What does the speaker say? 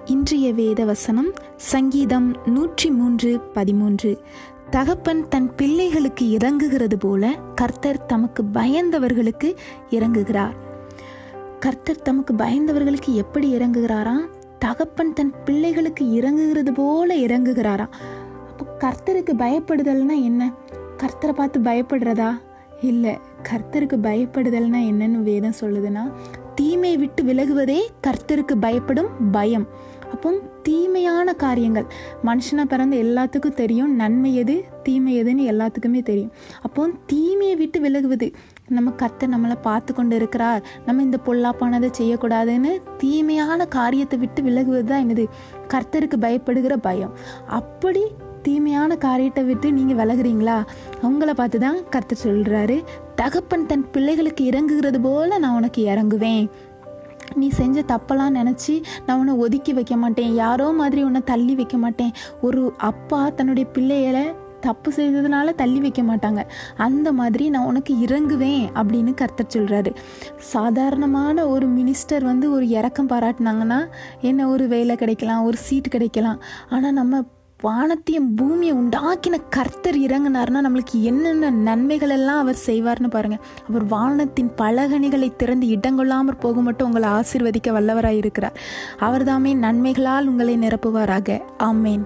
இன்றைய வேத வசனம் சங்கீதம் 103:13. தகப்பன் தன் பிள்ளைகளுக்கு இறங்குகிறது போல கர்த்தர் தமக்கு பயந்தவர்களுக்கு இறங்குகிறார். கர்த்தர் தமக்கு பயந்தவர்களுக்கு எப்படி இறங்குகிறாராம்? தகப்பன் தன் பிள்ளைகளுக்கு இறங்குகிறது போல இறங்குகிறாராம். அப்போ கர்த்தருக்கு பயப்படுதல்னா என்ன? கர்த்தரை பார்த்து பயப்படுறதா? இல்லை. கர்த்தருக்கு பயப்படுதல்னா என்னன்னு வேதம் சொல்லுதுன்னா, தீமை விட்டு விலகுவதே கர்த்தருக்கு பயப்படும் பயம். அப்போ தீமையான காரியங்கள், மனுஷனை பிறந்த எல்லாத்துக்கும் தெரியும் நன்மை எது தீமை எதுன்னு எல்லாத்துக்குமே தெரியும். அப்போ தீமையை விட்டு விலகுவது, நம்ம கர்த்தர் நம்மளை பார்த்து கொண்டு இருக்கிறார், நம்ம இந்த பொல்லாப்பானதை செய்யக்கூடாதுன்னு தீமையான காரியத்தை விட்டு விலகுவது தான் என்னது? கர்த்தருக்கு பயப்படுகிற பயம். அப்படி தீமையான காரியத்தை விட்டு நீங்கள் விலகுறீங்களா? அவங்கள பார்த்து தான் கர்த்தர் சொல்கிறாரு, தகப்பன் தன் பிள்ளைகளுக்கு இறங்குகிறது போல நான் உனக்கு இறங்குவேன். நீ செஞ்ச தப்பெல்லாம் நினச்சி நான் உன்னை ஒதுக்கி வைக்க மாட்டேன், யாரோ மாதிரி உன்னை தள்ளி வைக்க மாட்டேன். ஒரு அப்பா தன்னுடைய பிள்ளைகளை தப்பு செய்ததுனால தள்ளி வைக்க மாட்டாங்க, அந்த மாதிரி நான் உனக்கு இறங்குவேன் அப்படின்னு கர்த்தர் சொல்கிறாரு. சாதாரணமான ஒரு மினிஸ்டர் ஒரு இரக்கம் பாராட்டினாங்கன்னா என்ன, ஒரு வேலை கிடைக்கலாம், ஒரு சீட்டு கிடைக்கலாம். ஆனால் நம்ம வானத்தையும் பூமியை உண்டாக்கின கர்த்தர் இறங்கினார்னா நம்மளுக்கு என்னென்ன நன்மைகள் எல்லாம் அவர் செய்வார்னு பாருங்க. அவர் வானத்தின் பலகணிகளை திறந்து இடங்கொள்ளாமற் போக மட்டும் உங்களை ஆசீர்வதிக்க வல்லவராய் இருக்கிறார். அவர் தாமே நன்மைகளால் உங்களை நிரப்புவாராக. ஆமேன்.